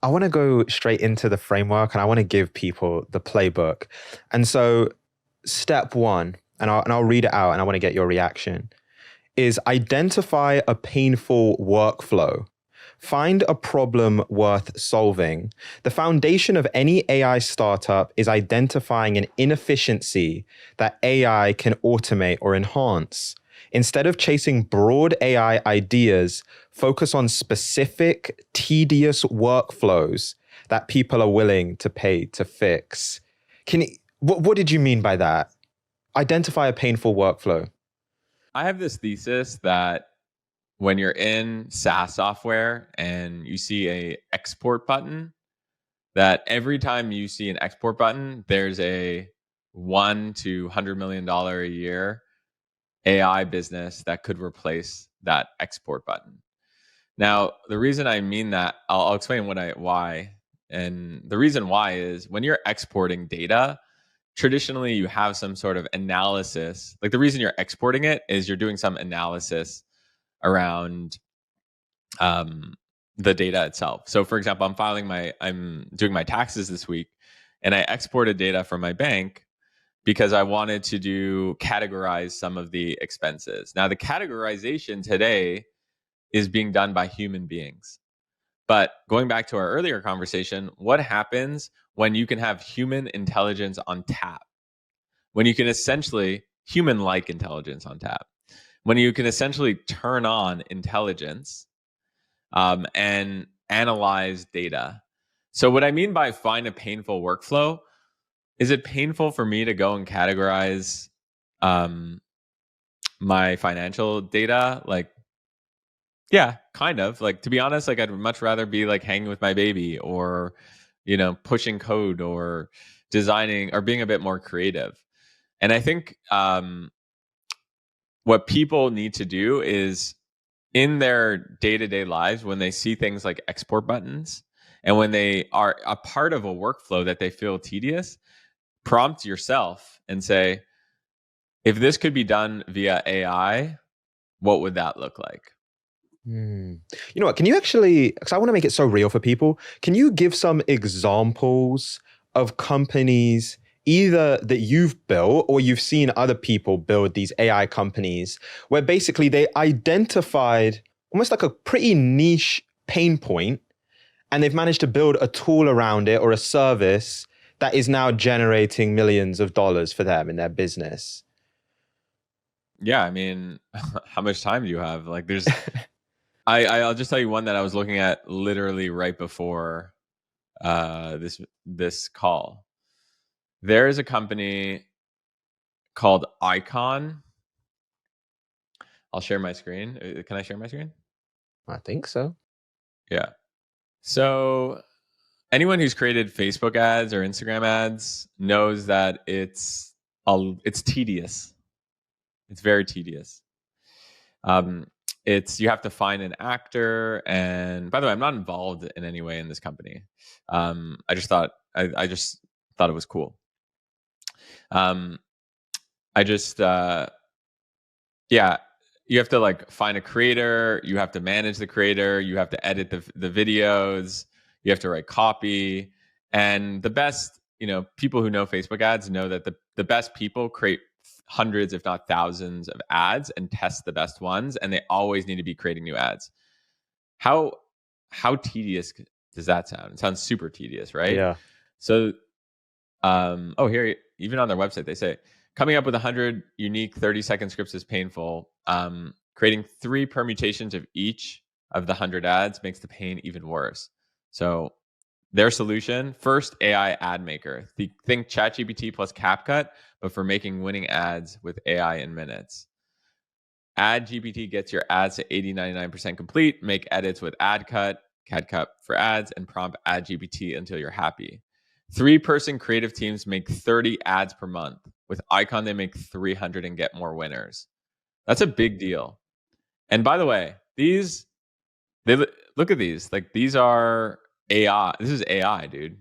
I want to go straight into the framework and I want to give people the playbook. And so step one, and I'll read it out and I want to get your reaction, is identify a painful workflow. Find a problem worth solving. The foundation of any AI startup is identifying an inefficiency that AI can automate or enhance. Instead of chasing broad AI ideas, focus on specific, tedious workflows that people are willing to pay to fix. What did you mean by that? Identify a painful workflow. I have this thesis that when you're in SaaS software and you see a export button, that every time you see an export button, there's a $1 to $100 million a year AI business that could replace that export button. Now, the reason I mean that, I'll explain why. And the reason why is when you're exporting data, traditionally you have some sort of analysis. Like the reason you're exporting it is you're doing some analysis around the data itself. So for example, I'm doing my taxes this week and I exported data from my bank because I wanted to categorize some of the expenses. Now the categorization today is being done by human beings. But going back to our earlier conversation, what happens when you can have human intelligence on tap? When you can essentially, human-like intelligence on tap. When you can essentially turn on intelligence and analyze data. So what I mean by find a painful workflow, is it painful for me to go and categorize my financial data? Like, yeah, kind of. Like, to be honest, like I'd much rather be like hanging with my baby or, pushing code or designing or being a bit more creative. And I think what people need to do is in their day-to-day lives, when they see things like export buttons and when they are a part of a workflow that they feel tedious, prompt yourself and say, if this could be done via AI, what would that look like? You know what? Can you actually, because I want to make it so real for people, can you give some examples of companies either that you've built or you've seen other people build these AI companies where basically they identified almost like a pretty niche pain point and they've managed to build a tool around it or a service that is now generating millions of dollars for them in their business? Yeah, I mean, how much time do you have? Like, there's, I'll just tell you one that I was looking at literally right before this call. There is a company called Icon. I'll share my screen. Can I share my screen? I think so. Yeah. So anyone who's created Facebook ads or Instagram ads knows that it's tedious. It's very tedious. You have to find an actor, and by the way, I'm not involved in any way in this company. I just thought it was cool. Yeah, you have to like find a creator, you have to manage the creator, you have to edit the videos, you have to write copy, and the best, people who know Facebook ads know that the best people create hundreds, if not thousands of ads and test the best ones. And they always need to be creating new ads. How tedious does that sound? It sounds super tedious, right? Yeah. So, here, even on their website, they say, coming up with 100 unique 30-second scripts is painful. Creating 3 permutations of each of the 100 ads makes the pain even worse. So their solution, first AI ad maker. Think ChatGPT plus CapCut, but for making winning ads with AI in minutes. Ad GPT gets your ads to 80-99% complete. Make edits with AdCut, CapCut for ads, and prompt Ad GPT until you're happy. 3-person creative teams make 30 ads per month. With Icon, they make 300 and get more winners. That's a big deal. And by the way, look at these. Like, these are AI. This is AI, dude.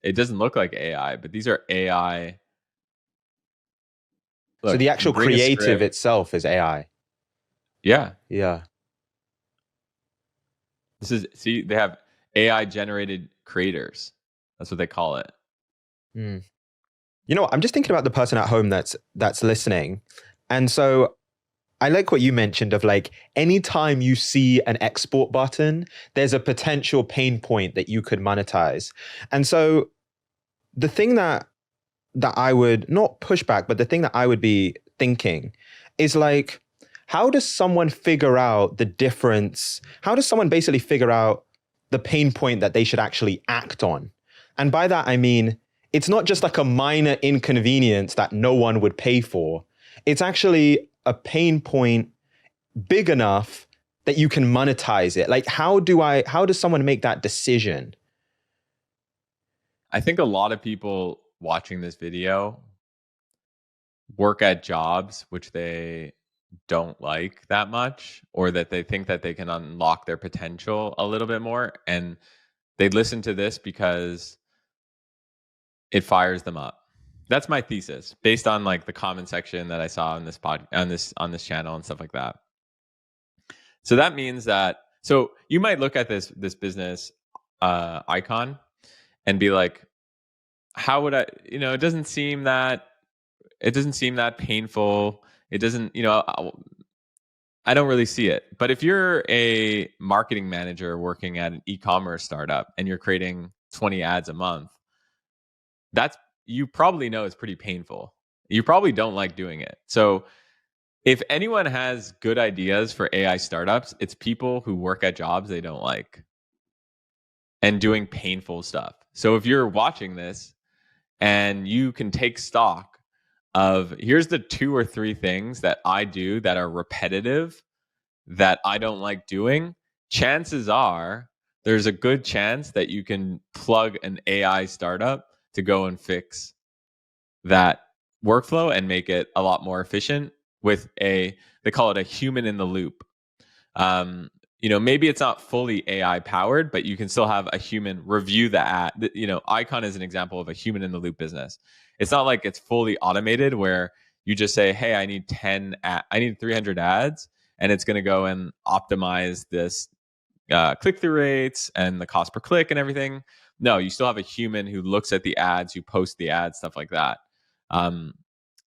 It doesn't look like AI, but these are AI. Look, so the actual creative itself is AI. Yeah. Yeah. They have AI generated creators. That's what they call it. Mm. You know what? I'm just thinking about the person at home that's listening. And so I like what you mentioned of like anytime you see an export button, there's a potential pain point that you could monetize. And so the thing that I would not push back, but the thing that I would be thinking is like, how does someone figure out the difference? How does someone basically figure out the pain point that they should actually act on? And by that, I mean, it's not just like a minor inconvenience that no one would pay for. It's actually a pain point big enough that you can monetize it. Like, how does someone make that decision? I think a lot of people watching this video work at jobs which they don't like that much, or that they think that they can unlock their potential a little bit more, and they listen to this because it fires them up. That's my thesis based on like the comment section that I saw on this on this channel and stuff like that. So that means that, so you might look at this business icon and be like, how would I, it doesn't seem that painful. It doesn't, I don't really see it. But if you're a marketing manager working at an e-commerce startup and you're creating 20 ads a month, you probably know it's pretty painful. You probably don't like doing it. So if anyone has good ideas for AI startups, it's people who work at jobs they don't like and doing painful stuff. So if you're watching this and you can take stock of, here's the 2 or 3 things that I do that are repetitive, that I don't like doing, chances are there's a good chance that you can plug an AI startup to go and fix that workflow and make it a lot more efficient with they call it a human in the loop. Maybe it's not fully AI powered, but you can still have a human review the ad. Icon is an example of a human in the loop business. It's not like it's fully automated where you just say, hey, I need 300 ads, and it's going to go and optimize this click-through rates and the cost per click and everything. No, you still have a human who looks at the ads, who posts the ads, stuff like that.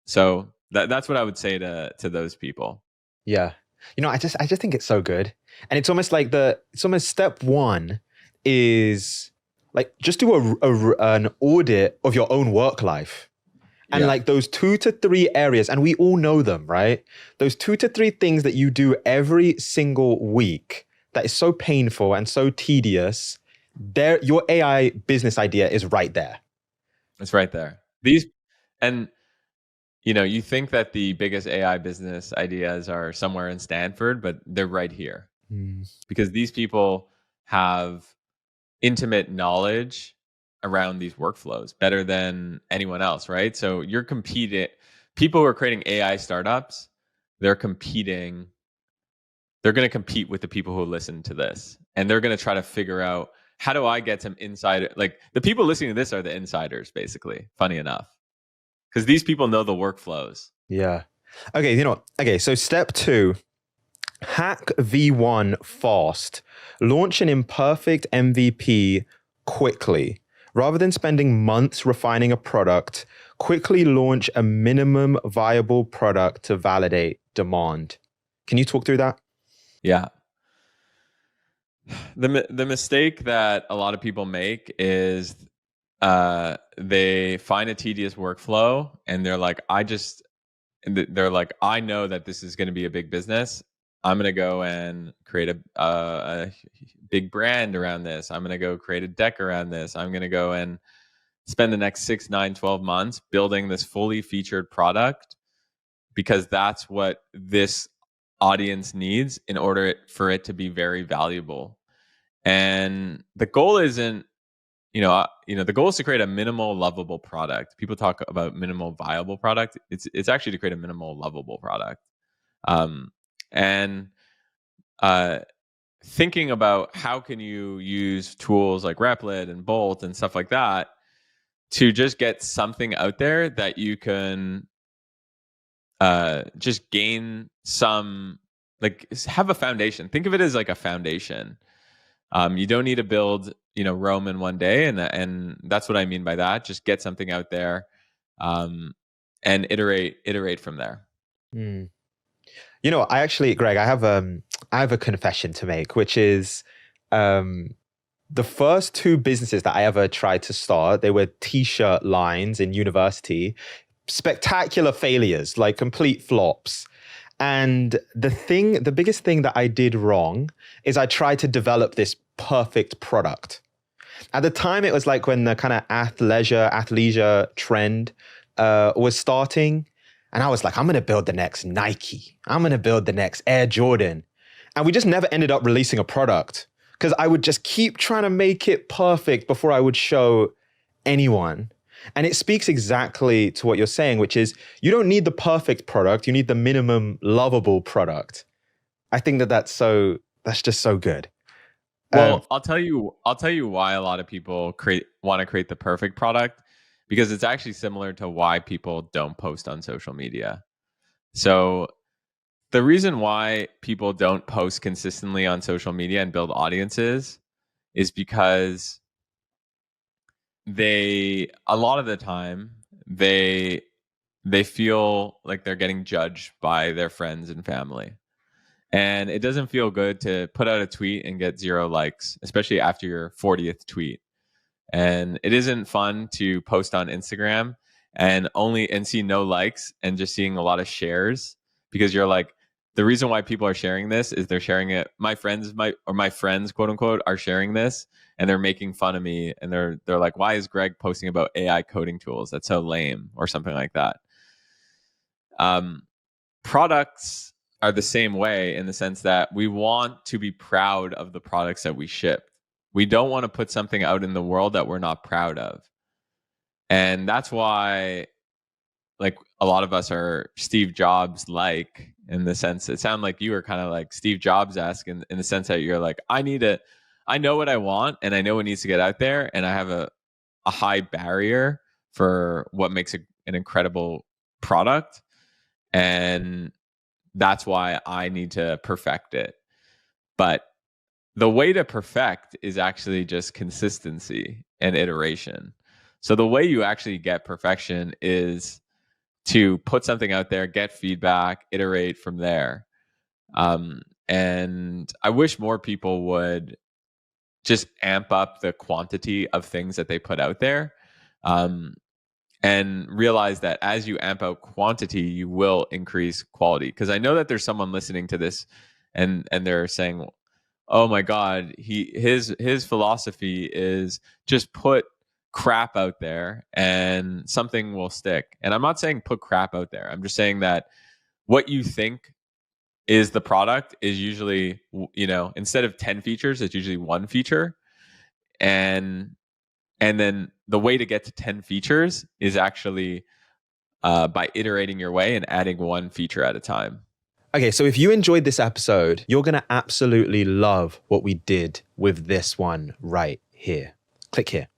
So that's what I would say to those people. Yeah. I just think it's so good. And it's almost like step one is like, just do an audit of your own work life. And like those 2 to 3 areas, and we all know them, right? Those 2 to 3 things that you do every single week that is so painful and so tedious, your AI business idea is right there. It's right there. You think that the biggest AI business ideas are somewhere in Stanford, but they're right here. Because these people have intimate knowledge around these workflows better than anyone else, right? So you're competing. People who are creating AI startups, they're going to compete with the people who listen to this, and they're going to try to figure out, how do I get some insider? Like, the people listening to this are the insiders, basically, funny enough, because these people know the workflows. Yeah. Okay. Okay. So step 2, hack V1 fast. Launch an imperfect MVP quickly. Rather than spending months refining a product, quickly launch a minimum viable product to validate demand. Can you talk through that? Yeah. The mistake that a lot of people make is they find a tedious workflow and they're like, I know that this is going to be a big business. I'm going to go and create a big brand around this. I'm going to go create a deck around this. I'm going to go and spend the next 6, 9, 12 months building this fully featured product, because that's what this audience needs in order for it to be very valuable. And the goal isn't, the goal is to create a minimal lovable product. People talk about minimal viable product. It's actually to create a minimal lovable product. And thinking about how can you use tools like Replit and Bolt and stuff like that to just get something out there that you can just gain some, like, have a foundation. Think of it as like a foundation. You don't need to build, Rome in one day, and that's what I mean by that. Just get something out there, and iterate from there. Mm. I actually, Greg, I have a confession to make, which is the first two businesses that I ever tried to start, they were t-shirt lines in university, spectacular failures, like complete flops. And the biggest thing that I did wrong is I tried to develop this perfect product. At the time, it was like when the kind of athleisure trend was starting. And I was like, I'm going to build the next Nike. I'm going to build the next Air Jordan. And we just never ended up releasing a product because I would just keep trying to make it perfect before I would show anyone. And it speaks exactly to what you're saying, which is you don't need the perfect product. You need the minimum lovable product. I think that's just so good. Well, I'll tell you why a lot of people want to create the perfect product, because it's actually similar to why people don't post on social media. So the reason why people don't post consistently on social media and build audiences is because a lot of the time they feel like they're getting judged by their friends and family. And it doesn't feel good to put out a tweet and get 0 likes, especially after your 40th tweet. And it isn't fun to post on Instagram and see no likes and just seeing a lot of shares, because you're like, the reason why people are sharing this is they're sharing it. My friends, quote unquote, are sharing this and they're making fun of me. And they're like, why is Greg posting about AI coding tools? That's so lame, or something like that. Products are the same way, in the sense that we want to be proud of the products that we ship. We don't want to put something out in the world that we're not proud of. And that's why, like, a lot of us are Steve Jobs like, in the sense, it sounded like you were kind of like Steve Jobs-esque in the sense that you're like, I know what I want and I know what needs to get out there, and I have a high barrier for what makes an incredible product. And that's why I need to perfect it. But the way to perfect is actually just consistency and iteration. So the way you actually get perfection is to put something out there, get feedback, iterate from there. And I wish more people would just amp up the quantity of things that they put out there. And realize that as you amp out quantity, you will increase quality. Because I know that there's someone listening to this and they're saying, oh my God, his philosophy is just put crap out there and something will stick. And I'm not saying put crap out there. I'm just saying that what you think is the product is usually, instead of 10 features, it's usually 1 feature. And then the way to get to 10 features is actually by iterating your way and adding 1 feature at a time. Okay, so if you enjoyed this episode, you're going to absolutely love what we did with this one right here. Click here.